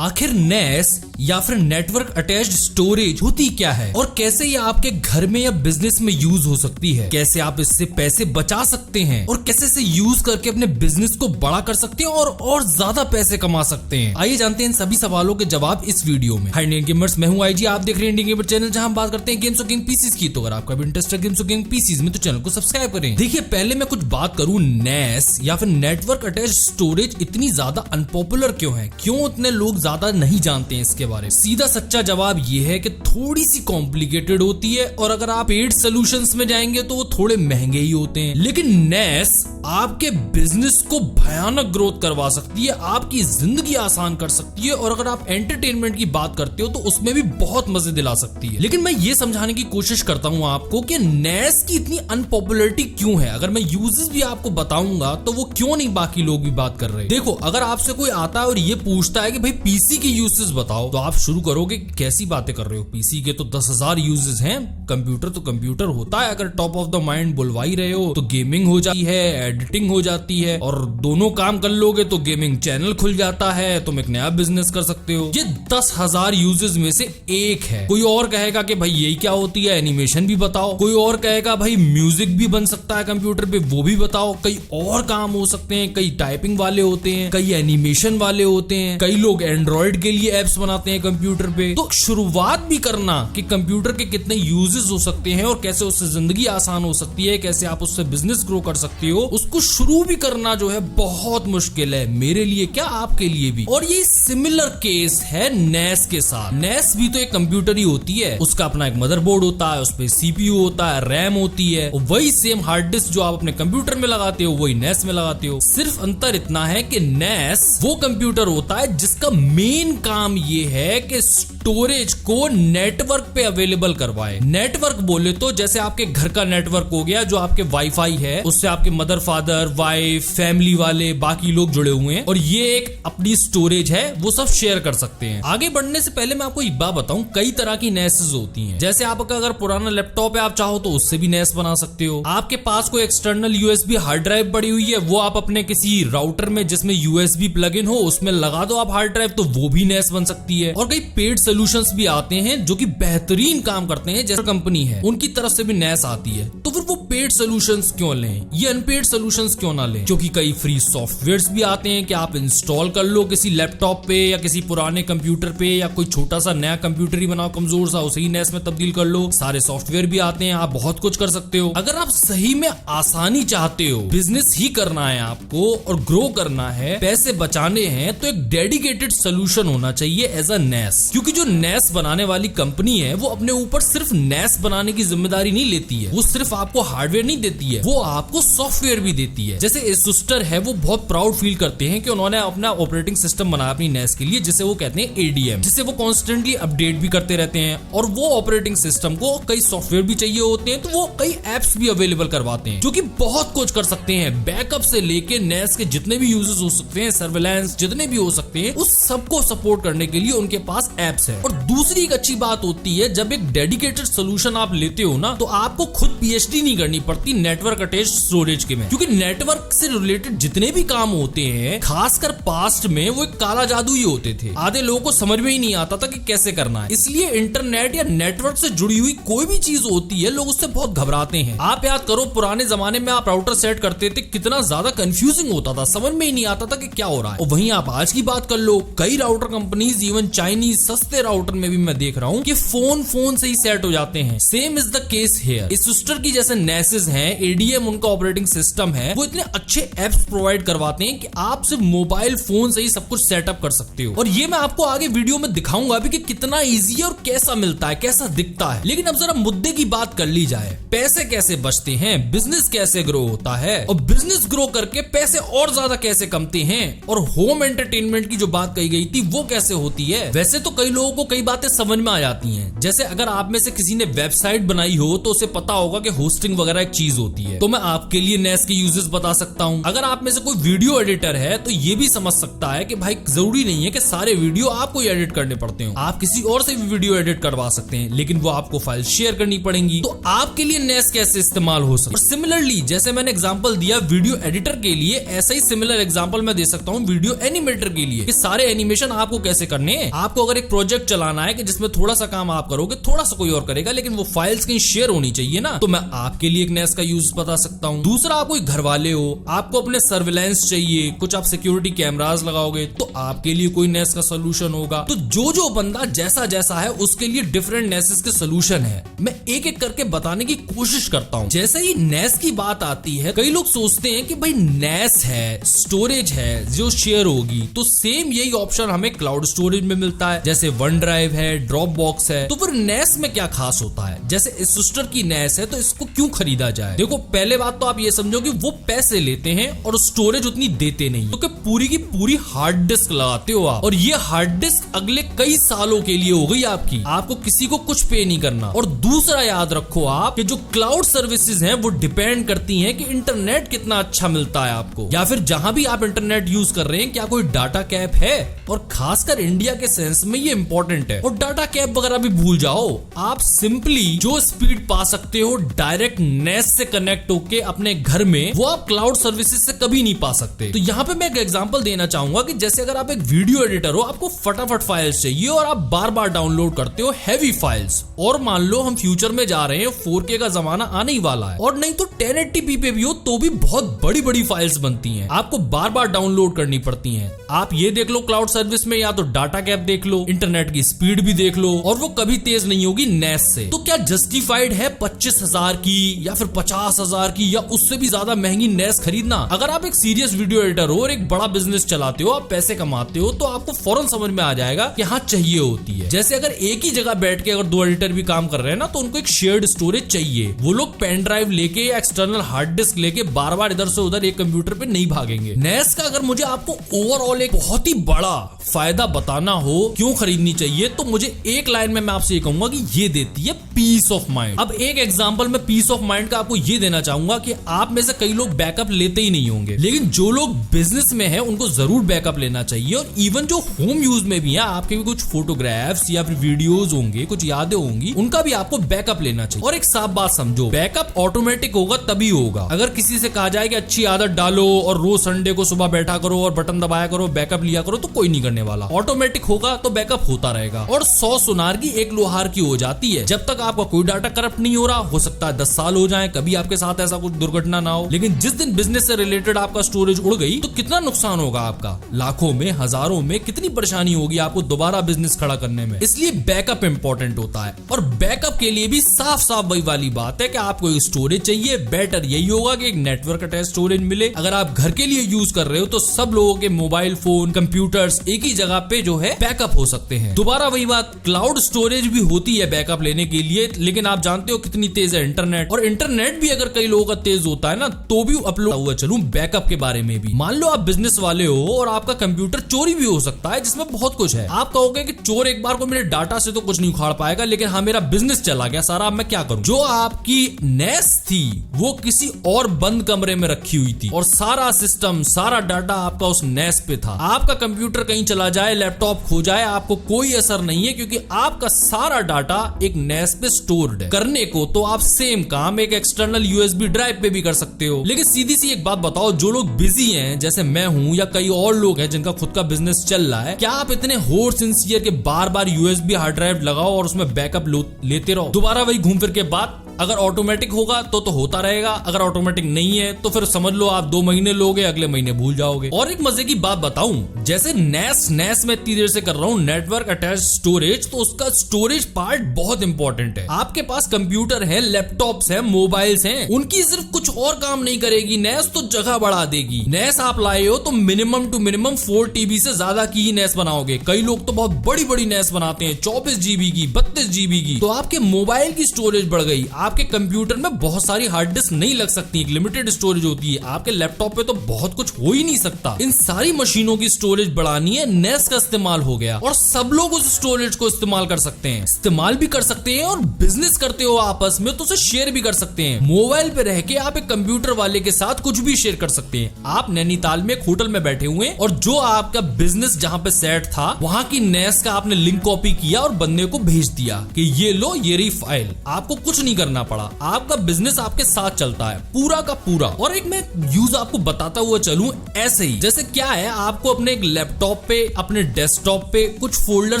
आखिर नेस या फिर नेटवर्क अटैच्ड स्टोरेज होती क्या है और कैसे ये आपके घर में या बिजनेस में यूज हो सकती है, कैसे आप इससे पैसे बचा सकते हैं और कैसे इसे यूज करके अपने बिजनेस को बड़ा कर सकते हैं और ज्यादा पैसे कमा सकते हैं। आइए जानते हैं इन सभी सवालों के जवाब इस वीडियो में। हाय इंडियन गेमर्स, मैं हूं आईजी, आप देख रहे हैं इंडियन गेमर चैनल, जहां हम बात करते हैं गेम्स ऑफ किंग पीसीज की। तो अगर आपका भी इंटरेस्ट है गेम्स ऑफ किंग पीसीज में तो चैनल को सब्सक्राइब करें। देखिए, पहले मैं कुछ बात करूं, नेस या फिर नेटवर्क अटैच्ड स्टोरेज इतनी ज्यादा अनपॉपुलर क्यों है, क्यों इतने लोग ज्यादा नहीं जानते हैं इसके बारे में। सीधा सच्चा जवाब ये है कि थोड़ी सी कॉम्प्लिकेटेड होती है और अगर आप पेड सॉल्यूशंस में जाएंगे तो वो थोड़े महंगे ही होते हैं। लेकिन नेस आपके बिजनेस को भयानक ग्रोथ करवा सकती है, आपकी जिंदगी आसान कर सकती है और अगर आप एंटरटेनमेंट की बात करते हो तो उसमें भी बहुत मजे दिला सकती है। लेकिन मैं ये समझाने की कोशिश करता हूं आपको कि नेस की इतनी अनपॉपुलरिटी क्यों है। अगर मैं यूजेस भी आपको बताऊंगा तो वो क्यों नहीं बाकी लोग भी बात कर रहे हैं। देखो, अगर आपसे कोई आता है और ये पूछता है कि भाई पीसी के यूजेस बताओ, तो आप शुरू करोगे कैसी बातें कर रहे हो, पीसी के तो 10,000 यूजेस हैं, कंप्यूटर तो कंप्यूटर होता है, अगर टॉप ऑफ द माइंड बुलवा ही रहे हो तो गेमिंग हो जाती है, एडिटिंग हो जाती है और दोनों काम कर लोगे तो गेमिंग चैनल खुल जाता है, तुम एक नया बिजनेस कर सकते हो। ये 10,000 यूजेस में से एक है। कोई और कहेगा कि भाई यही क्या होती है, एनिमेशन भी बताओ। कोई और कहेगा भाई म्यूजिक भी बन सकता है कंप्यूटर पे, वो भी बताओ। कई और काम हो सकते हैं, कई टाइपिंग वाले होते हैं, कई एनिमेशन वाले होते हैं, कई लोग एंड्रॉइड के लिए एप्स बनाते हैं कंप्यूटर पे। तो शुरुआत भी करना कि कंप्यूटर के कितने यूजेस हो सकते हैं और कैसे उससे जिंदगी आसान हो सकती है, कैसे आप उससे बिजनेस ग्रो कर सकते हो, उसको शुरू भी करना जो है बहुत मुश्किल है, मेरे लिए क्या आपके लिए भी। और ये सिमिलर केस है नेस के साथ। नेस भी तो एक कंप्यूटर ही होती है, उसका अपना एक मदरबोर्ड होता है, उसपे सीपीयू होता है, रैम होती है, वही सेम हार्ड डिस्क जो आप अपने कंप्यूटर में लगाते हो वही नेस में लगाते हो। सिर्फ अंतर इतना है कि नेस वो कंप्यूटर होता है जिसका मेन काम ये है कि स्टोरेज को नेटवर्क पे अवेलेबल करवाए। नेटवर्क बोले तो जैसे आपके घर का नेटवर्क हो गया, जो आपके वाईफाई है, उससे आपके मदर फादर वाइफ फैमिली वाले बाकी लोग जुड़े हुए हैं और ये एक अपनी स्टोरेज है, वो सब शेयर कर सकते हैं। आगे बढ़ने से पहले मैं आपको एक बात बताऊं, कई तरह की नेसेस होती हैं। जैसे आपका अगर पुराना लैपटॉप है, आप चाहो तो उससे भी नेस बना सकते हो। आपके पास कोई एक्सटर्नल यूएसबी हार्ड ड्राइव पड़ी हुई है, वो आप अपने किसी राउटर में जिसमें यूएसबी प्लग इन हो उसमें लगा दो आप हार्ड ड्राइव, तो वो भी नेस बन सकती है। और कई पेड सॉल्यूशंस भी आते हैं जो कि बेहतरीन काम करते हैं, जैसे कंपनी है उनकी तरफ से भी नेस आती है। तो फिर वो पेड सॉल्यूशंस क्यों लें, ये अनपेड सॉल्यूशंस क्यों ना लें? क्योंकि कई फ्री सॉफ्टवेयर्स भी आते हैं कि आप इंस्टॉल कर लो किसी लैपटॉप पे या किसी पुराने कंप्यूटर पे, या कोई छोटा सा नया कंप्यूटर ही बनाओ कमजोर सा, उसे ही नेस में तब्दील कर लो। सारे सॉफ्टवेयर भी आते हैं, आप बहुत कुछ कर सकते हो। अगर आप सही में आसानी चाहते हो, बिजनेस ही करना है आपको और ग्रो करना है, पैसे बचाने हैं, तो एक डेडिकेटेड सोल्यूशन होना चाहिए एज अ नेस। क्योंकि जो नेस बनाने वाली कंपनी है वो अपने ऊपर सिर्फ नेस बनाने की जिम्मेदारी नहीं लेती है, वो सिर्फ आपको हार्डवेयर नहीं देती है, वो आपको सॉफ्टवेयर भी देती है। जैसे एसुस्टर है, वो बहुत प्राउड फील करते हैं कि उन्होंने अपना ऑपरेटिंग सिस्टम बनाया अपनी नेस के लिए, जिसे वो कहते हैं एडीएम, जिसे वो कॉन्स्टेंटली अपडेट भी करते रहते हैं। और वो ऑपरेटिंग सिस्टम को कई सॉफ्टवेयर भी चाहिए होते हैं, तो वो कई एप्स भी अवेलेबल करवाते हैं जो कि बहुत कुछ कर सकते हैं। बैकअप से लेके नेस के जितने भी यूजेस हो सकते हैं, सर्वेलेंस जितने भी हो सकते हैं, उस सबको सपोर्ट करने के लिए उनके पास एप्स है। और दूसरी एक अच्छी बात होती है, जब एक डेडिकेटेड सोल्यूशन आप लेते हो ना, तो आपको खुद पीएचडी नहीं करनी पड़ती नेटवर्क अटैच्ड स्टोरेज के में। क्योंकि नेटवर्क से रिलेटेड जितने भी काम होते हैं, खासकर पास्ट में, वो एक काला जादू ही होते थे। आधे लोगों को समझ में ही नहीं आता था कि कैसे करना है। इसलिए इंटरनेट या नेटवर्क से जुड़ी हुई कोई भी चीज होती है, लोग उससे बहुत घबराते हैं। आप याद करो, पुराने जमाने में आप राउटर सेट करते थे, कितना ज्यादा कंफ्यूजिंग होता था, समझ में ही नहीं आता था कि क्या हो रहा है। और वहीं आप आज की बात कर लो, कई राउटर कंपनीज, इवन चाइनीज सस्ते राउटर में भी मैं देख रहा हूँ कि फोन से ही सेट हो जाते हैं। Same is the case here. एसुस्टर की जैसे नेसेस हैं, एडीएम उनका ऑपरेटिंग सिस्टम है, वो इतने अच्छे एप्स प्रोवाइड करवाते हैं कि आप सिर्फ मोबाइल फोन से ही सब कुछ सेटअप कर सकते हो। और ये मैं आपको आगे वीडियो में दिखाऊंगा भी कि कितना इजी है और कैसा मिलता है, कैसा दिखता है। लेकिन अब जरा मुद्दे की बात कर ली जाए, पैसे कैसे बचते हैं, बिजनेस कैसे ग्रो होता है और बिजनेस ग्रो करके पैसे और ज्यादा कैसे कमते हैं, और होम एंटरटेनमेंट की जो बात कही गई थी वो कैसे होती है। वैसे तो कई लोगों को कई बातें समझ में आ जाती हैं। जैसे अगर आप में से किसी ने वेबसाइट बनाई हो तो उसे पता होगा कि होस्टिंग वगैरह एक चीज होती है। तो मैं आपके लिए नेस के यूजेस बता सकता हूं। अगर आप में से कोई वीडियो एडिटर है तो ये भी समझ सकता है कि भाई जरूरी नहीं है कि सारे वीडियो आपको एडिट करने पड़ते हो, आप किसी और से भी वीडियो एडिट करवा सकते हैं, लेकिन वो आपको फाइल शेयर करनी पड़ेंगी। तो आपके लिए नेस कैसे इस्तेमाल हो सकता है। सिमिलरली जैसे मैंने एग्जांपल दिया वीडियो एडिटर के लिए, ऐसा ही सिमिलर एग्जांपल मैं दे सकता हूं वीडियो एनिमेटर के लिए, कि सारे एनिमेशन आपको कैसे करने हैं। आपको अगर एक प्रोजेक्ट चलाना है कि जिसमें थोड़ा सा काम आप करोगे, थोड़ा सा कोई और करेगा, लेकिन वो फाइल्स कहीं शेयर होनी चाहिए ना, तो मैं आपके लिए एक नेस का यूज बता सकता हूँ। दूसरा, आप कोई घर वाले हो, आपको अपने सर्विलेंस चाहिए, कुछ आप सिक्योरिटी कैमरास लगाओगे, तो आपके लिए कोई नेस का सोल्यूशन होगा। तो जो बंदा जैसा जैसा है उसके लिए डिफरेंट नेसेस के सोल्यूशन है। मैं एक एक करके बताने की कोशिश करता हूँ। जैसे ही नेस की बात आती है, कई लोग सोचते हैं कि भाई नेस है, स्टोरेज है जो शेयर होगी, तो सेम यही ऑप्शन हमें क्लाउड स्टोरेज में मिलता है, जैसे वन ड्राइव है, ड्रॉप बॉक्स है। तो फिर नेस में क्या खास होता है? जैसे इस सिस्टर की नेस है तो इसको क्यों खरीदा जाए? देखो, पहले बात तो आप ये समझो कि वो पैसे लेते हैं और स्टोरेज उतनी देते नहीं, क्योंकि पूरी की पूरी हार्ड डिस्क लगाते हो आप, और ये हार्ड डिस्क अगले कई सालों के लिए हो गई आपकी, आपको किसी को कुछ पे नहीं करना। और दूसरा याद रखो आप कि जो क्लाउड सर्विसेज हैं वो डिपेंड करती हैं कि इंटरनेट कितना अच्छा मिलता है आपको, या फिर जहां भी आप इंटरनेट यूज कर रहे हैं क्या कोई डाटा कैप है। और खासकर इंडिया के सेंस में ये इंपॉर्टेंट है। और डाटा कैप वगैरह भी भूल जाओ, आप सिंपली जो स्पीड पा सकते हो डायरेक्ट नेस से कनेक्ट होके अपने घर में, वो आप क्लाउड सर्विसेज से कभी नहीं पा सकते। तो यहाँ पे मैं एक एग्जांपल देना चाहूंगा कि जैसे अगर आप एक वीडियो एडिटर हो, आपको फटाफट फाइल्स चाहिए और आप बार बार डाउनलोड करते हो हैवी फाइल्स, और मान लो हम फ्यूचर में जा रहे हैं, 4K का जमाना आने ही वाला है, और नहीं तो 1080p पे भी हो तो भी बहुत बड़ी बड़ी फाइल्स बनती हैं, आपको बार बार डाउनलोड करनी पड़ती हैं। आप ये देख लो क्लाउड सर्विस में, या तो डाटा कैप देख लो, इंटरनेट की स्पीड भी देख लो, और वो कभी तेज नहीं होगी नेस से। तो क्या जस्टिफाइड है 25,000 की या फिर 50,000 की या उससे भी ज्यादा महंगी नेस खरीदना? अगर आप एक सीरियस वीडियो एडिटर हो और एक बड़ा बिजनेस चलाते हो, आप पैसे कमाते हो, तो आपको फौरन समझ में आ जाएगा कि हाँ चाहिए होती है। जैसे अगर एक ही जगह बैठ के अगर दो एडिटर भी काम कर रहे हैं ना, तो उनको एक शेयर्ड स्टोरेज चाहिए। वो लोग पेन ड्राइव लेके या एक्सटर्नल हार्ड डिस्क लेके बार बार इधर से उधर एक कंप्यूटर पे नहीं भागेंगे। नेस का अगर मुझे आपको ओवरऑल एक बहुत ही बड़ा फायदा बताना हो क्यों खरीदनी चाहिए, तो मुझे एक लाइन में मैं आपसे ये कहूंगा कि ये देती है पीस ऑफ माइंड। अब एक एग्जांपल मैं पीस ऑफ माइंड का आपको ये देना चाहूंगा कि आप में से कई लोग बैकअप लेते ही नहीं होंगे, लेकिन जो लोग बिजनेस में है उनको जरूर बैकअप लेना चाहिए। और इवन जो होम यूज में भी है, आपके भी कुछ फोटोग्राफ्स या फिर वीडियोस होंगे, कुछ यादें होंगी, उनका भी आपको बैकअप लेना चाहिए। और एक साफ बात समझो, बैकअप ऑटोमेटिक होगा तभी होगा। अगर किसी से कहा जाए कि अच्छी आदत डालो और रोज संडे को सुबह बैठा करो और बटन दबाया करो, बैकअप लिया करो, तो कोई नहीं करने वाला। ऑटोमेटिक होगा तो बैकअप होता रहेगा। और 100 सुनार की एक लोहार की हो जाती है। जब तक आपका कोई डाटा करप्ट नहीं हो रहा, हो सकता है 10 साल हो जाए, कभी आपके साथ ऐसा कुछ दुर्घटना ना हो, लेकिन जिस दिन बिजनेस से रिलेटेड आपका स्टोरेज उड़ गई तो कितना नुकसान होगा आपका, लाखों में, हजारों में, कितनी परेशानी होगी आपको दोबारा बिजनेस खड़ा करने में। इसलिए बैकअप इंपॉर्टेंट होता है। और बैकअप के लिए भी साफ साफ वही वाली बात है कि आपको स्टोरेज चाहिए। बेटर यही होगा कि एक नेटवर्क अटैच स्टोरेज मिले। अगर आप घर के लिए यूज कर रहे हो तो सब लोगों के मोबाइल फोन, कंप्यूटर्स एक ही जगह पे जो है बैकअप हो सकते हैं। दोबारा वही बात, क्लाउड स्टोरेज भी होती है बैकअप लेने के लिए, लेकिन आप जानते हो कितनी तेज है इंटरनेट। और इंटरनेट भी अगर कई लोगों का तेज होता है ना, तो भी अपलोड हुआ। चलूं बैकअप के बारे में भी, मान लो आप बिजनेस वाले हो और आपका कंप्यूटर चोरी भी हो सकता है, जिसमें बहुत कुछ है। आप कहोगे कि चोर एक बार को मेरे डाटा से तो कुछ नहीं उखाड़ पाएगा, लेकिन हाँ मेरा बिजनेस चला गया सारा, अब मैं क्या करूं? जो आपकी नेस थी वो किसी और बंद कमरे में रखी हुई थी और सारा सिस्टम, सारा डाटा आपका उस नेस पे था। आपका कंप्यूटर कहीं चला जाए, लैपटॉप खो जाए, आपको कोई असर नहीं है, क्योंकि आपका सारा डाटा एक नेस पे स्टोर्ड है। करने को तो आप सेम काम एक एक्सटर्नल यूएसबी ड्राइव पे भी कर सकते हो। लेकिन सीधी सी एक बात बताओ, जो लोग बिजी हैं, जैसे मैं हूं या कई और लोग हैं जिनका खुद का बिजनेस चल रहा है, क्या आप इतने होर सिंसियर के बार बार यूएसबी हार्ड ड्राइव लगाओ और उसमें बैकअप लेते रहो? दोबारा वही घूम फिर के बात, अगर ऑटोमेटिक होगा तो होता रहेगा, अगर ऑटोमेटिक नहीं है तो फिर समझ लो आप 2 महीने लोगे, अगले महीने भूल जाओगे। और एक मजे की बात बताऊं, जैसे नेस मैं इतनी देर से कर रहा हूं, नेटवर्क अटैच स्टोरेज, तो उसका स्टोरेज पार्ट बहुत इंपॉर्टेंट है। आपके पास कंप्यूटर है, लैपटॉप्स है, मोबाइल्स हैं, उनकी सिर्फ कुछ और काम नहीं करेगी नेस, तो जगह बढ़ा देगी। नेस आप लाए हो तो मिनिमम टू मिनिमम 4 TB से ज्यादा की ही नेस बनाओगे। कई लोग तो बहुत बड़ी बड़ी नेस बनाते हैं, 24 GB की, 32 GB की। तो आपके मोबाइल की स्टोरेज बढ़ गई, आपके कंप्यूटर में बहुत सारी हार्ड डिस्क नहीं लग सकती, एक लिमिटेड स्टोरेज होती है। आपके लैपटॉप पे तो बहुत कुछ हो ही नहीं सकता। इन सारी मशीनों की स्टोरेज बढ़ानी है, नेस का इस्तेमाल हो गया और सब लोग उस स्टोरेज को इस्तेमाल कर सकते हैं, इस्तेमाल भी कर सकते हैं, और बिजनेस करते हो आपस में तो उसे शेयर भी कर सकते हैं। मोबाइल पे रह के आप एक कंप्यूटर वाले के साथ कुछ भी शेयर कर सकते हैं। आप नैनीताल में एक होटल में बैठे हुए हैं और जो आपका बिजनेस जहां पे सेट था, वहां की नेस का आपने लिंक कॉपी किया और बंदे को भेज दिया कि ये लो, ये रही फाइल। आपको कुछ नहीं करना करना पड़ा, आपका बिजनेस आपके साथ चलता है पूरा का पूरा। और एक मैं यूज आपको बताता हुआ चलूं ऐसे ही, जैसे क्या है, आपको अपने एक लैपटॉप पे, अपने डेस्कटॉप पे कुछ फोल्डर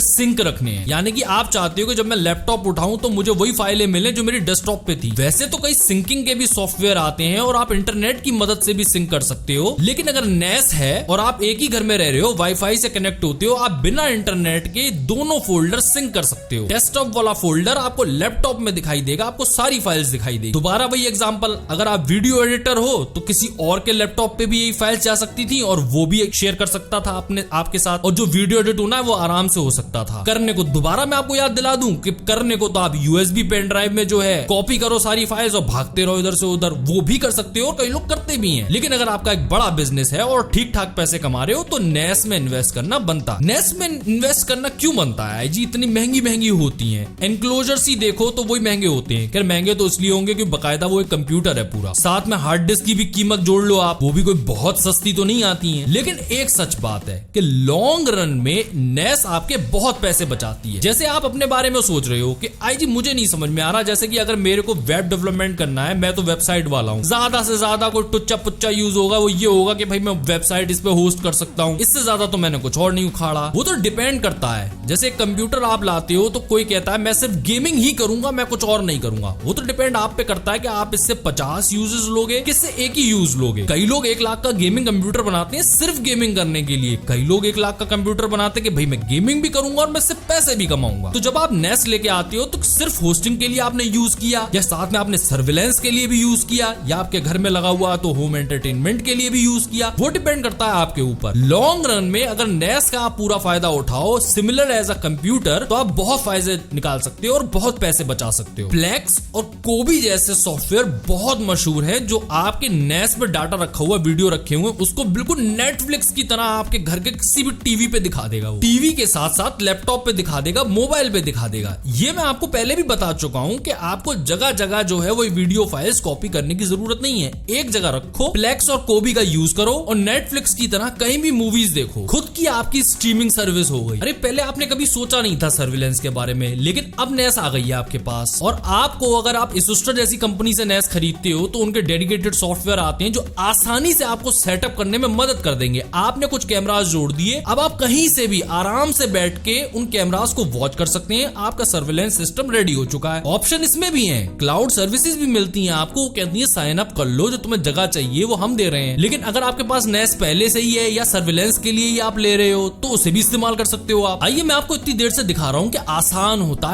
सिंक रखने हैं। यानी कि आप चाहते हो कि जब मैं लैपटॉप उठाऊं तो मुझे वही फाइलें मिले जो मेरी डेस्कटॉप पे थी। वैसे तो कई सिंकिंग के भी सॉफ्टवेयर आते हैं और आप इंटरनेट की मदद से भी सिंक कर सकते हो, लेकिन अगर NAS है और आप एक ही घर में रह रहे हो, वाईफाई से कनेक्ट होते हो, आप बिना इंटरनेट के दोनों फोल्डर सिंक कर सकते हो। डेस्कटॉप वाला फोल्डर आपको लैपटॉप में दिखाई देगा, आपको सारी फाइल्स दिखाई देगी। दोबारा वही एग्जांपल, अगर आप वीडियो एडिटर हो तो किसी और के लैपटॉप पे भी यही फाइल्स जा सकती थी और वो भी शेयर कर सकता था अपने आपके साथ, और जो वीडियो एडिट होना है वो आराम से हो सकता था। करने को दोबारा मैं आपको याद दिला दूं कि करने को तो आप USB पेन ड्राइव में जो है कॉपी करो सारी फाइल्स और भागते रहो इधर से उधर, वो भी कर सकते हो और कई लोग करते भी हैं। लेकिन अगर आपका एक बड़ा बिजनेस है और ठीक ठाक पैसे कमा रहे हो तो NAS में इन्वेस्ट करना बनता है। NAS में इन्वेस्ट करना क्यों बनता है जी? इतनी महंगी होती है, एनक्लोजर्स ही देखो तो वही महंगे होते हैं। खैर महंगे तो इसलिए होंगे कि बकायदा वो एक कंप्यूटर है पूरा, साथ में हार्ड डिस्क की भी कीमत जोड़ लो आप, वो भी कोई बहुत सस्ती तो नहीं आती है। लेकिन एक सच बात है कि लॉन्ग रन में NAS आपके बहुत पैसे बचाती है। जैसे आप अपने बारे में सोच रहे हो कि आई जी मुझे नहीं समझ में आ रहा, जैसे कि अगर मेरे को वेब डेवलपमेंट करना है, मैं तो वेबसाइट वाला हूँ, ज्यादा से ज्यादा कोई टुच्चा पुच्चा यूज होगा, वो ये होगा कि भाई मैं वेबसाइट इस पे होस्ट कर सकता हूँ, इससे ज्यादा तो मैंने कुछ और नहीं उखाड़ा। वो तो डिपेंड करता है। जैसे एक कंप्यूटर आप लाते हो तो कोई कहता है मैं सिर्फ गेमिंग ही करूंगा, मैं कुछ और नहीं करूंगा। वो तो डिपेंड आप पे करता है कि आप इससे 50 यूजेस लोगे, किससे एक ही यूज लोगे। कई लोग 1 लाख का गेमिंग कंप्यूटर बनाते हैं सिर्फ गेमिंग करने के लिए, कई लोग 1 लाख का कंप्यूटर बनाते हैं कि भाई मैं गेमिंग भी करूंगा और मैं इससे पैसे भी कमाऊंगा। तो जब आप NAS लेके आते हो तो सिर्फ होस्टिंग के लिए आपने यूज किया, या साथ में आपने सर्विलेंस के लिए भी यूज किया, या आपके घर में लगा हुआ तो होम एंटरटेनमेंट के लिए भी यूज किया, वो डिपेंड करता है आपके ऊपर। लॉन्ग रन में अगर NAS का आप पूरा फायदा उठाओ सिमिलर एज अ कंप्यूटर, तो आप बहुत फायदे निकाल सकते हो और बहुत पैसे बचा सकते हो। Plex और Kodi जैसे सॉफ्टवेयर बहुत मशहूर है, जो आपके NAS पे डाटा रखा हुआ, वीडियो रखे हुए, उसको बिल्कुल नेटफ्लिक्स की तरह आपके घर के किसी भी टीवी पे दिखा देगा। वो टीवी के साथ साथ लैपटॉप पे दिखा देगा, मोबाइल पे दिखा देगा। ये मैं आपको पहले भी बता चुका हूं कि आपको जगह जगह जो है वो वीडियो फाइल्स कॉपी करने की जरूरत नहीं है। एक जगह रखो, Plex और Kodi का यूज करो और नेटफ्लिक्स की तरह कहीं भी मूवीज देखो। खुद की आपकी स्ट्रीमिंग सर्विस हो गई। अरे पहले आपने कभी सोचा नहीं था सर्विलेंस के बारे में, लेकिन अब NAS आ गई है आपके पास। और आपको अगर आप Asustor जैसी कंपनी से NAS खरीदते हो तो उनके डेडिकेटेड सॉफ्टवेयर आते हैं जो आसानी से आपको सेटअप करने में मदद कर देंगे। आपने कुछ कैमरास जोड़ दिए, अब आप कहीं से भी आराम से बैठ के उन कैमरास को वॉच कर सकते हैं। आपका सर्विलेंस सिस्टम रेडी हो चुका है। ऑप्शन इसमें भी है, क्लाउड सर्विसेज भी मिलती हैं आपको, कहती है साइन अप कर लो, जो तुम्हें जगह चाहिए वो हम दे रहे हैं। लेकिन अगर आपके पास NAS पहले से ही है या सर्विलेंस के लिए ही आप ले रहे हो तो उसे भी इस्तेमाल कर सकते हो आप। आइए मैं आपको इतनी देर से दिखा रहा हूँ कि आसान होता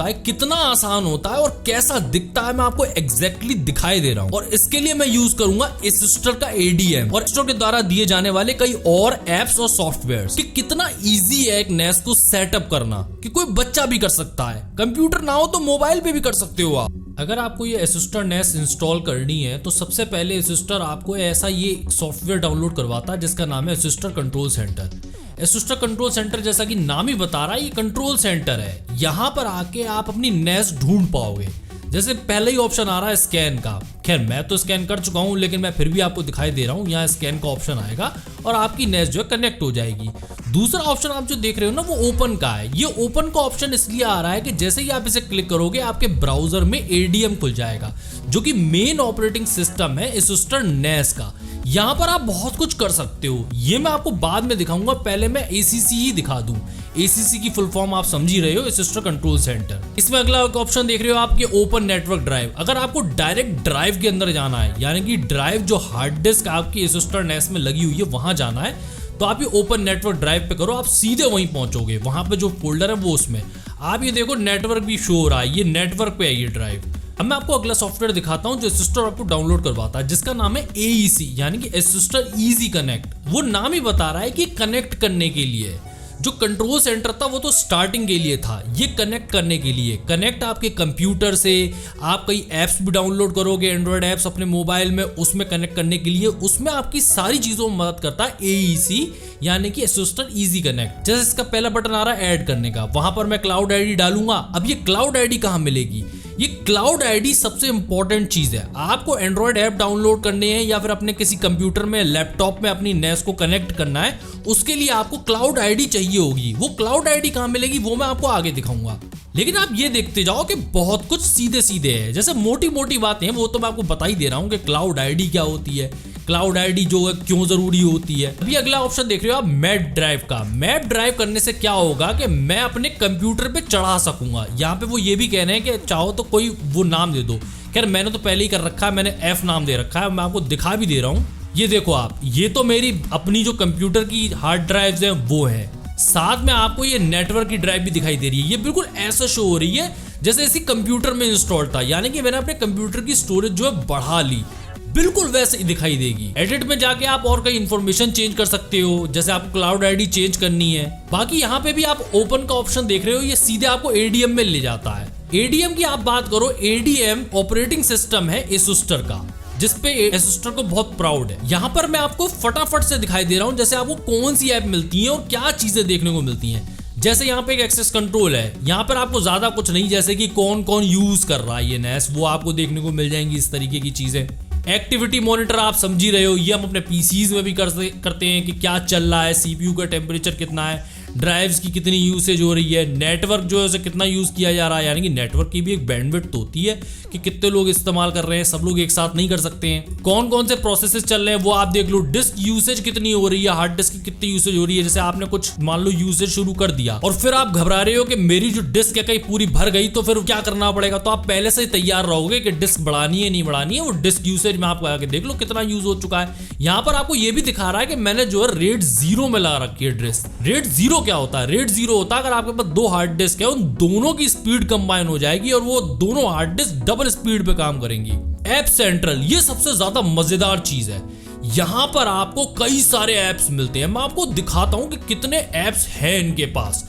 है, कितना आसान होता है और कैसा दिखता है, मैं आपको एग्जैक्टली दिखाई दे रहा हूँ। और इसके लिए मैं यूज करूंगा Asustor का ADM और Asustor के द्वारा दिए जाने वाले कई और एप्स और सॉफ्टवेयर कि कितना इजी है एक NAS को सेटअप करना, कि कोई बच्चा भी कर सकता है। कंप्यूटर ना हो तो मोबाइल पे भी कर सकते हो आप। अगर आपको ये Asustor NAS इंस्टॉल करनी है तो सबसे पहले Asustor आपको ऐसा ये सॉफ्टवेयर डाउनलोड करवाता है जिसका नाम है Asustor control centre. Asustor control centre जैसा कि नाम ही बता रहा है, ये कंट्रोल सेंटर है। यहाँ पर आके आप अपनी NAS ढूंढ पाओगे। जैसे पहले ही ऑप्शन आ रहा है स्कैन का, खैर मैं तो स्कैन कर चुका हूँ लेकिन मैं फिर भी आपको दिखाई दे रहा हूँ। यहाँ स्कैन का ऑप्शन आएगा और आपकी NAS जो है कनेक्ट हो जाएगी। दूसरा ऑप्शन आप जो देख रहे हो ना वो ओपन का है। ये ओपन का ऑप्शन इसलिए आ रहा है कि जैसे ही आप इसे क्लिक करोगे आपके ब्राउजर में ADM खुल जाएगा, जो कि मेन ऑपरेटिंग सिस्टम है Asustor NAS का। यहाँ पर आप बहुत कुछ कर सकते हो, ये मैं आपको बाद में दिखाऊंगा, पहले मैं ACC ही दिखा दूं। ACC की फुल फॉर्म आप समझ ही रहे हो, Asustor कंट्रोल सेंटर। इसमें अगला ऑप्शन देख रहे हो आपके ओपन नेटवर्क ड्राइव। अगर आपको डायरेक्ट ड्राइव के अंदर जाना है, यानी कि ड्राइव जो हार्ड डिस्क आपकी Asustor NAS में लगी हुई है वहां जाना है, तो आप ये ओपन नेटवर्क ड्राइव पे करो, आप सीधे वहीं पहुंचोगे। वहां पे जो फोल्डर है वो उसमें आप ये देखो नेटवर्क भी शो हो रहा है, ये नेटवर्क पे है ये ड्राइव। अब मैं आपको अगला सॉफ्टवेयर दिखाता हूं जो Asustor आपको डाउनलोड करवाता है, जिसका नाम है AEC यानी कि Asustor Easy Connect। वो नाम ही बता रहा है कि कनेक्ट करने के लिए। जो कंट्रोल सेंटर था वो तो स्टार्टिंग के लिए था, ये कनेक्ट करने के लिए। कनेक्ट आपके कंप्यूटर से, आप कई एप्स भी डाउनलोड करोगे, एंड्रॉइड एप्स अपने मोबाइल में, उसमें कनेक्ट करने के लिए उसमें आपकी सारी चीजों में मदद करता है AEC यानी कि Asustor Easy Connect। जैसे इसका पहला बटन आ रहा है ऐड करने का, वहां पर मैं क्लाउड आईडी डालूंगा। अब ये क्लाउड आईडी कहां मिलेगी? ये क्लाउड आईडी सबसे इंपॉर्टेंट चीज है। आपको एंड्रॉइड ऐप डाउनलोड करने हैं या फिर अपने किसी कंप्यूटर में, लैपटॉप में अपनी NAS को कनेक्ट करना है, उसके लिए आपको क्लाउड आईडी चाहिए होगी। वो क्लाउड आईडी कहां मिलेगी वो मैं आपको आगे दिखाऊंगा। लेकिन आप ये देखते जाओ कि बहुत कुछ सीधे सीधे है। जैसे मोटी मोटी बातें वो तो मैं आपको बता ही दे रहा हूँ कि क्लाउड आईडी क्या होती है, क्लाउड आईडी जो है क्यों जरूरी होती है। अभी अगला ऑप्शन देख रहे हो आप मैप ड्राइव का। मैप ड्राइव करने से क्या होगा कि मैं अपने कंप्यूटर पे चढ़ा सकूंगा। यहाँ पे वो ये भी कह रहे हैं कि चाहो तो कोई वो नाम दे दो। खैर मैंने तो पहले ही कर रखा है, मैंने एफ नाम दे रखा है, मैं आपको दिखा भी दे रहा हूँ। ये देखो आप, ये तो मेरी अपनी जो कंप्यूटर की हार्ड ड्राइव्स है वो है। साथ में आपको ये नेटवर्क की ड्राइव भी दिखाई दे रही है। ये बिल्कुल ऐसा शो हो रही है जैसे इसी कंप्यूटर में इंस्टॉल था, यानी कि मैंने अपने कंप्यूटर की स्टोरेज जो है बढ़ा ली। बिल्कुल वैसे ही दिखाई देगी। एडिट में जाके आप और कई इंफॉर्मेशन चेंज कर सकते हो, जैसे आपको क्लाउड आईडी चेंज करनी है। बाकी यहाँ पे भी आप ओपन का ऑप्शन देख रहे हो, ये सीधे आपको एडीएम में ले जाता है। एडीएम की आप बात करो, एडीएम ऑपरेटिंग सिस्टम है एसुस्टर का, जिसपे एसुस्टर को बहुत प्राउड है। यहाँ पर मैं आपको फटाफट से दिखाई दे रहा हूँ जैसे आपको कौन सी ऐप मिलती है और क्या चीजें देखने को मिलती हैं। जैसे यहाँ पे एक एक्सेस कंट्रोल है, यहाँ पर आपको ज्यादा कुछ नहीं, जैसे कि कौन कौन यूज कर रहा है ये नेस, वो आपको देखने को मिल जाएंगी इस तरीके की चीजें। एक्टिविटी मॉनिटर आप समझ ही रहे हो, ये हम अपने पीसीज में भी करते हैं कि क्या चल रहा है, सीपीयू का टेम्परेचर कितना है, ड्राइव्स की कितनी यूसेज हो रही है, नेटवर्क जो है उसे कितना यूज किया जा रहा है। यानी कि नेटवर्क की भी एक बैंडविड्थ होती है कि कितने लोग इस्तेमाल कर रहे हैं, सब लोग एक साथ नहीं कर सकते हैं। कौन कौन से प्रोसेसेस चल रहे हैं वो आप देख लो। डिस्क यूसेज कितनी हो रही है, हार्ड डिस्क की कितनी यूसेज हो रही है। जैसे आपने कुछ मान लो यूसेज शुरू कर दिया और फिर आप घबरा रहे हो कि मेरी जो डिस्क है कहीं पूरी भर गई तो फिर क्या करना पड़ेगा, तो आप पहले से ही तैयार रहोगे कि डिस्क बढ़ानी है नहीं बढ़ानी है। वो डिस्क यूसेज में आप आके देख लो कितना यूज हो चुका है। यहाँ पर आपको ये भी दिखा रहा है कि मैंने जो है रेट 0 में लगा रखी है डिस्क। रेट 0 क्या होता है? रेट 0 होता है अगर आपके पास 2 हार्ड डिस्क है, उन दोनों की स्पीड कंबाइन हो जाएगी और वो दोनों हार्ड डिस्क डबल स्पीड पे काम करेंगी। ऐप सेंट्रल, ये सबसे ज्यादा मजेदार चीज है। यहां पर आपको कई सारे ऐप्स मिलते हैं। मैं आपको दिखाता हूं कि कितने ऐप्स हैं इनके पास।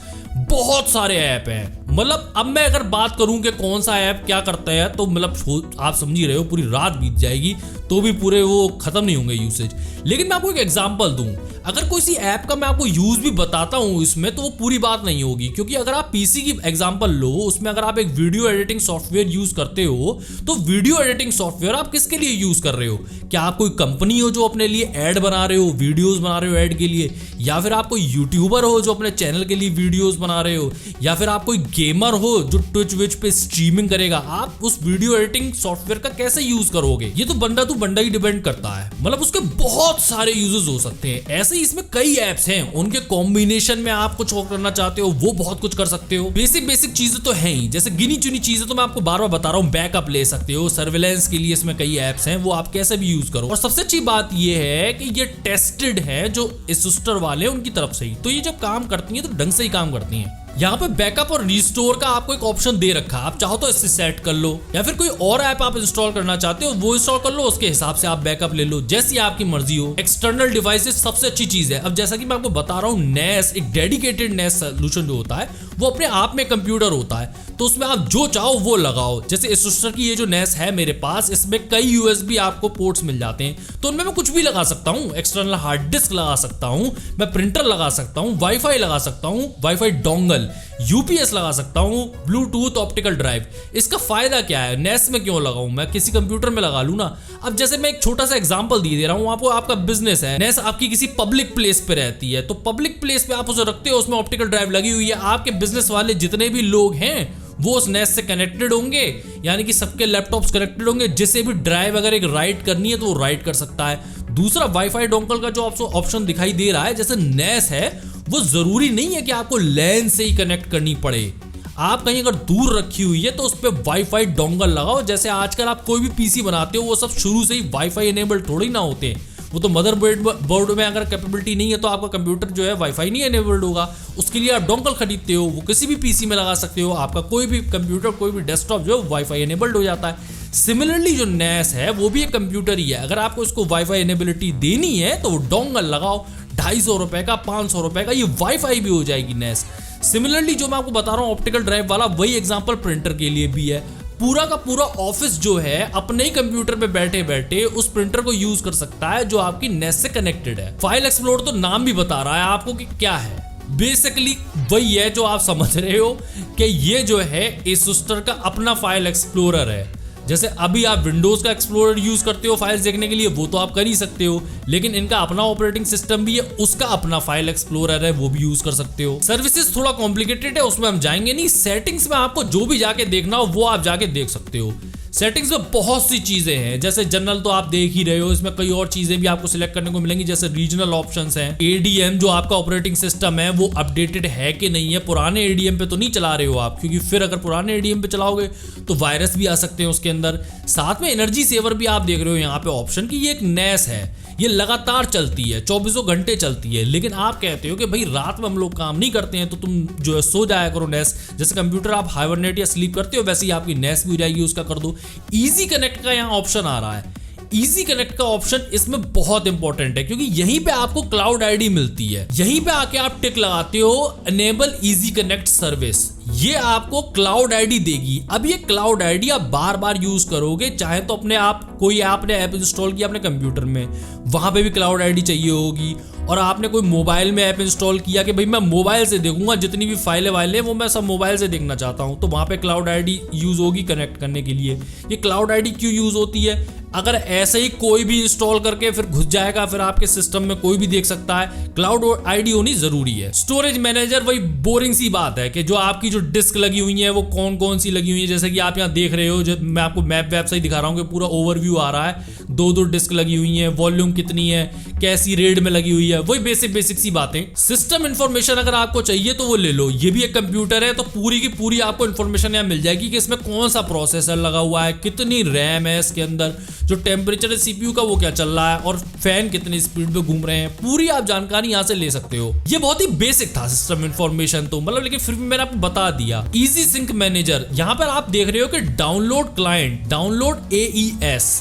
बहुत सारे ऐप हैं। मतलब अब मैं अगर बात करूं कि कौन सा ऐप क्या करता है तो मतलब आप समझ ही रहे हो, पूरी रात बीत जाएगी तो भी पूरे वो खत्म नहीं होंगे यूसेज। लेकिन मैं आपको एक एग्जांपल दूं, अगर कोई सी ऐप का मैं आपको यूज भी बताता हूं इसमें तो वो पूरी बात नहीं होगी, क्योंकि अगर आप पीसी की एग्जांपल लो, उसमें अगर आप एक वीडियो एडिटिंग सॉफ्टवेयर यूज करते हो तो वीडियो एडिटिंग सॉफ्टवेयर आप किसके लिए यूज कर रहे हो? क्या आप कोई कंपनी हो जो अपने लिए एड बना रहे हो, वीडियोस बना रहे हो एड के लिए, या फिर आप कोई यूट्यूबर हो जो अपने चैनल के लिए वीडियोस बना रहे हो, या फिर आप कोई गेमर हो जो ट्विच विच पे स्ट्रीमिंग करेगा? आप उस वीडियो एडिटिंग सॉफ्टवेयर का कैसे यूज करोगे, ये तो बंदा टू बंदा ही डिपेंड करता है। मतलब उसके बहुत सारे यूजेस हो सकते हैं। ऐसे ही इसमें कई ऐप्स हैं, उनके कॉम्बिनेशन में आप कुछ और करना चाहते हो वो बहुत कुछ कर सकते हो। बेसिक चीजें तो है ही, जैसे गिनी चुनी चीजें तो मैं आपको बार बार बता रहा हूँ। बैकअप ले सकते हो, सर्विलेंस के लिए इसमें कई ऐप्स हैं, वो आप कैसे भी यूज करो। और सबसे अच्छी बात ये है कि ये टेस्टेड है जो एसुस्टर वाले उनकी तरफ से ही, तो ये जब काम करती है तो ढंग से ही काम करती है। यहाँ पे बैकअप और रिस्टोर का आपको एक ऑप्शन दे रखा है, आप चाहो तो इससे सेट कर लो, या फिर कोई और ऐप आप इंस्टॉल करना चाहते हो वो इंस्टॉल कर लो, उसके हिसाब से आप बैकअप ले लो, जैसी आपकी मर्जी हो। एक्सटर्नल डिवाइसेस सबसे अच्छी चीज है। अब जैसा कि मैं आपको बता रहा हूँ, नेस एक डेडिकेटेड नेस सोल्यूशन जो होता है वो अपने आप में कंप्यूटर होता है, तो उसमें आप जो चाहो वो लगाओ। जैसे एसुस्टर की ये जो नेस है मेरे पास, इसमें कई यूएसबी आपको पोर्ट्स मिल जाते हैं, तो उनमें मैं कुछ भी लगा सकता हूँ। एक्सटर्नल हार्ड डिस्क लगा सकता हूँ, मैं प्रिंटर लगा सकता हूँ, वाईफाई लगा सकता हूँ, वाईफाई डोंगल, यूपीएस लगा सकता हूँ, ब्लूटूथ ऑप्टिकल ड्राइव। इसका फायदा क्या है? नेस में क्यों लगाऊं, मैं किसी कंप्यूटर में लगा लूं ना। अब जैसे मैं एक छोटा सा एग्जांपल दे रहा हूँ आपको, आपका बिजनेस है, नेस आपकी किसी पब्लिक प्लेस पे रहती है, तो पब्लिक प्लेस पे आप उसे रखते हो, उसमें ऑप्टिकल ड्राइव लगी हुई है, आपके बिजनेस वाले जितने भी लोग हैं वो उस नेस से कनेक्टेड होंगे, यानी कि सबके लैपटॉप्स कनेक्टेड होंगे, जिसे भी ड्राइव अगर एक राइट करनी है तो वो राइट कर सकता है। दूसरा, वाईफाई डोंगल का जो आपको ऑप्शन दिखाई दे रहा है, जैसे नेस है वो जरूरी नहीं है कि आपको लैन से ही कनेक्ट करनी पड़े। आप कहीं अगर दूर रखी हुई है तो उस पर वाईफाई डोंगल लगाओ। जैसे आजकल आप कोई भी पीसी बनाते हो वो सब शुरू से ही वाईफाई एनेबल्ड थोड़ी ना होते हैं, वो तो मदर बोर्ड में अगर कैपेबिलिटी नहीं है तो आपका कंप्यूटर जो है वाईफाई नहीं एनेबल्ड होगा। उसके लिए आप डोंगल खरीदते हो, वो किसी भी पीसी में लगा सकते हो, आपका कोई भी कंप्यूटर कोई भी डेस्कटॉप जो है वाईफाई एनेबल्ड हो जाता है। सिमिलरली जो नेस है वो भी एक कंप्यूटर ही है, अगर आपको इसको वाईफाई एनेबिलिटी देनी है तो डोंगल लगाओ, 250 रुपए का, 500 रुपए का, ये वाईफाई भी हो जाएगी नेस। सिमिलरली जो मैं आपको बता रहा हूँ ऑप्टिकल ड्राइव वाला, वही एग्जांपल प्रिंटर के लिए भी है। पूरा का पूरा ऑफिस जो है अपने ही कंप्यूटर पे बैठे बैठे उस प्रिंटर को यूज कर सकता है जो आपकी नेस से कनेक्टेड है। फाइल एक्सप्लोरर तो नाम भी बता रहा है आपको कि क्या है, बेसिकली वही है जो आप समझ रहे हो कि ये जो है एसुस्टर का अपना फाइल एक्सप्लोरर है। जैसे अभी आप विंडोज का एक्सप्लोरर यूज करते हो फाइल्स देखने के लिए, वो तो आप कर ही सकते हो, लेकिन इनका अपना ऑपरेटिंग सिस्टम भी है, उसका अपना फाइल एक्सप्लोरर है, वो भी यूज कर सकते हो। सर्विसेज थोड़ा कॉम्प्लिकेटेड है, उसमें हम जाएंगे नहीं। सेटिंग्स में आपको जो भी जाके देखना हो वो आप जाके देख सकते हो। सेटिंग्स में बहुत सी चीजें हैं, जैसे जनरल तो आप देख ही रहे हो, इसमें कई और चीजें भी आपको सिलेक्ट करने को मिलेंगी, जैसे रीजनल ऑप्शंस हैं, एडीएम जो आपका ऑपरेटिंग सिस्टम है वो अपडेटेड है कि नहीं है, पुराने एडीएम पे तो नहीं चला रहे हो आप, क्योंकि फिर अगर पुराने एडीएम पे चलाओगे तो वायरस भी आ सकते हैं उसके अंदर। साथ में एनर्जी सेवर भी आप देख रहे हो यहाँ पे ऑप्शन की, ये एक NAS है, ये लगातार चलती है, 24 घंटे चलती है, लेकिन आप कहते हो कि भाई रात में हम लोग काम नहीं करते हैं तो तुम जो है सो जाया करो NAS, जैसे कंप्यूटर आप हाइबरनेट या स्लीप करते हो वैसे ही आपकी NAS भी हो जाएगी, उसका कर दो। इजी कनेक्ट का यहाँ ऑप्शन आ रहा है, इजी कनेक्ट का ऑप्शन इसमें बहुत इंपॉर्टेंट है, क्योंकि यहीं पे आपको क्लाउड आईडी मिलती है, यहीं पे आके आप टिक लगाते हो एनेबल इजी कनेक्ट सर्विस, ये आपको क्लाउड आईडी देगी। अब ये क्लाउड आईडी आप बार बार यूज करोगे, चाहे तो अपने आप कोई आपने ऐप इंस्टॉल किया अपने कंप्यूटर में, वहां पे भी क्लाउड आईडी चाहिए होगी, और आपने कोई मोबाइल में ऐप इंस्टॉल किया कि भाई मैं मोबाइल से देखूंगा, जितनी भी फाइलें वाइलें वो मैं सब मोबाइल से देखना चाहता हूं, तो वहां पे क्लाउड आईडी यूज होगी कनेक्ट करने के लिए। ये क्लाउड आईडी क्यों यूज होती है? अगर ऐसे ही कोई भी इंस्टॉल करके फिर घुस जाएगा, फिर आपके सिस्टम में कोई भी देख सकता है, क्लाउड आईडी होनी जरूरी है। स्टोरेज मैनेजर वही बोरिंग सी बात है कि जो आपकी जो डिस्क लगी हुई है वो कौन कौन सी लगी हुई है, जैसे कि आप यहाँ देख रहे हो, जब मैं आपको मैप वैप से ही दिखा रहा हूँ कि पूरा ओवरव्यू आ रहा है, 2 डिस्क लगी हुई है, वॉल्यूम कितनी है, कैसी रेट में लगी हुई है, वही बेसिक सी बातें। सिस्टम इंफॉर्मेशन अगर आपको चाहिए तो वो ले लो, ये भी एक कंप्यूटर है तो पूरी की पूरी आपको इंफॉर्मेशन यहाँ मिल जाएगी कि इसमें कौन सा प्रोसेसर लगा हुआ है, कितनी रैम है इसके अंदर, जो टेम्परेचर है सीपीयू का वो क्या चल रहा है, और फैन कितनी स्पीड पे घूम रहे हैं, पूरी आप जानकारी यहाँ से ले सकते हो। ये बहुत ही बेसिक था सिस्टम इंफॉर्मेशन तो मतलब, लेकिन फिर भी मैंने आपको बता दिया। इजी सिंक मैनेजर, यहाँ पर आप देख रहे हो कि डाउनलोड क्लाइंट, डाउनलोड AES,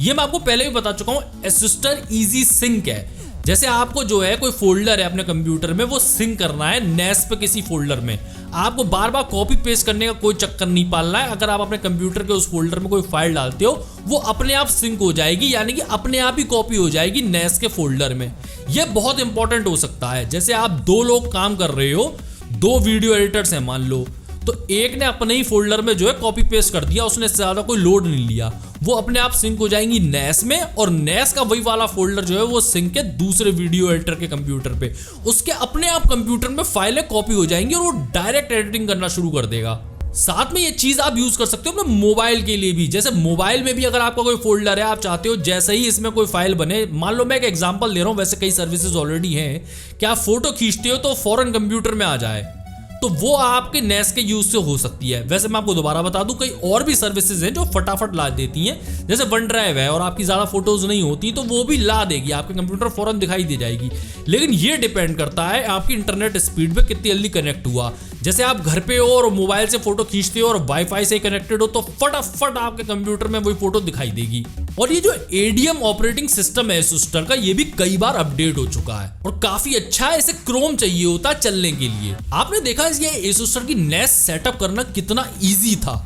ये मैं आपको पहले भी बता चुका हूँ, एसिस्टर इजी सिंक है। जैसे आपको जो है कोई फोल्डर है अपने कंप्यूटर में, वो सिंक करना है NAS पे किसी फोल्डर में, आपको बार बार कॉपी पेस्ट करने का कोई चक्कर नहीं पालना है। अगर आप अपने कंप्यूटर के उस फोल्डर में कोई फाइल डालते हो वो अपने आप सिंक हो जाएगी, यानी कि अपने आप ही कॉपी हो जाएगी NAS के फोल्डर में। यह बहुत इंपॉर्टेंट हो सकता है। जैसे आप 2 लोग काम कर रहे हो, 2 वीडियो एडिटर्स हैं मान लो, तो एक ने अपने ही फोल्डर में जो है कॉपी पेस्ट कर दिया, उसने इससे ज्यादा कोई लोड नहीं लिया, वो अपने आप सिंक हो जाएंगी NAS में, और NAS का वही वाला फोल्डर जो है वो सिंक है दूसरे वीडियो एडिटर के कंप्यूटर पे, उसके अपने आप कंप्यूटर में फाइलें कॉपी हो जाएंगी और वो डायरेक्ट एडिटिंग करना शुरू कर देगा। साथ में ये चीज आप यूज कर सकते हो अपने मोबाइल के लिए भी। जैसे मोबाइल में भी अगर आपका कोई फोल्डर है, आप चाहते हो जैसे ही इसमें कोई फाइल बने, मान लो मैं एक एग्जांपल दे रहा हूं, वैसे कई सर्विसेज ऑलरेडी हैं कि आप फोटो खींचते हो तो फौरन कंप्यूटर में आ जाए, तो वो आपके NAS के यूज से हो सकती है। वैसे मैं आपको दोबारा बता दूं, कई और भी सर्विसेज हैं जो फटाफट ला देती हैं, जैसे वन ड्राइव है और आपकी ज्यादा फोटोज नहीं होती तो वो भी ला देगी, आपके कंप्यूटर फौरन दिखाई दे जाएगी। लेकिन ये डिपेंड करता है आपकी इंटरनेट स्पीड पे कितनी जल्दी कनेक्ट हुआ। जैसे आप घर पे हो और मोबाइल से फोटो खींचते हो और वाईफाई से कनेक्टेड हो, तो फटाफट आपके कंप्यूटर में वही फोटो दिखाई देगी। और ये जो ADM ऑपरेटिंग सिस्टम है एसुस्टर का, ये भी कई बार अपडेट हो चुका है और काफी अच्छा है। इसे क्रोम चाहिए होता है चलने के लिए। आपने देखा ये एसुस्टर की NAS सेटअप करना कितना ईजी था।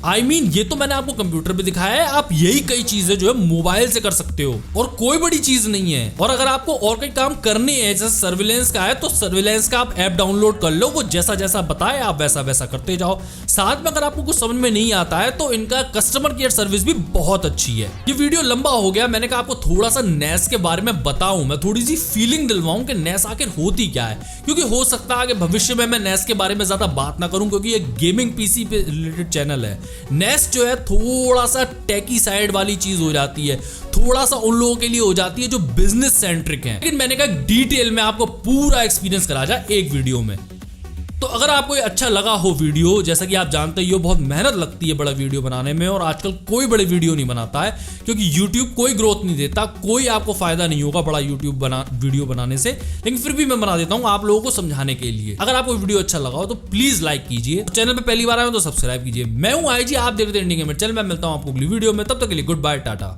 I mean, ये तो मैंने आपको कंप्यूटर पे दिखाया है, आप यही कई चीजें जो है मोबाइल से कर सकते हो और कोई बड़ी चीज नहीं है। और अगर आपको और कई काम करने हैं, जैसे सर्विलेंस का है, तो सर्विलेंस का आप ऐप डाउनलोड कर लो, वो जैसा जैसा बताए आप वैसा वैसा करते जाओ। साथ में अगर आपको कुछ समझ में नहीं आता है तो इनका कस्टमर केयर सर्विस भी बहुत अच्छी है। ये वीडियो लंबा हो गया, मैंने कहा आपको थोड़ा सा NAS के बारे में बताऊं, मैं थोड़ी सी फीलिंग दिलवाऊं कि NAS आखिर होती क्या है, क्योंकि हो सकता है कि भविष्य में मैं NAS के बारे में ज्यादा बात ना करूं, क्योंकि ये गेमिंग पीसी पे रिलेटेड चैनल है। NAS जो है थोड़ा सा टेकी साइड वाली चीज हो जाती है, थोड़ा सा उन लोगों के लिए हो जाती है जो बिजनेस सेंट्रिक हैं। लेकिन मैंने कहा डिटेल में आपको पूरा एक्सपीरियंस करा जाए एक वीडियो में। तो अगर आपको ये अच्छा लगा हो वीडियो, जैसा कि आप जानते ही हो बहुत मेहनत लगती है बड़ा वीडियो बनाने में, और आजकल कोई बड़े वीडियो नहीं बनाता है क्योंकि YouTube कोई ग्रोथ नहीं देता, कोई आपको फायदा नहीं होगा बड़ा YouTube वीडियो बनाने से। लेकिन फिर भी मैं बना देता हूँ आप लोगों को समझाने के लिए। अगर आपको वीडियो अच्छा लगा हो तो प्लीज लाइक कीजिए, चैनल पे पहली बार आए हो तो सब्सक्राइब कीजिए। मैं हूँ IG, आप देखते हैं इंडियन गेमर चैनल में। मिलता हूँ आपको अगली वीडियो में, तब तक के लिए गुड बाय, टाटा।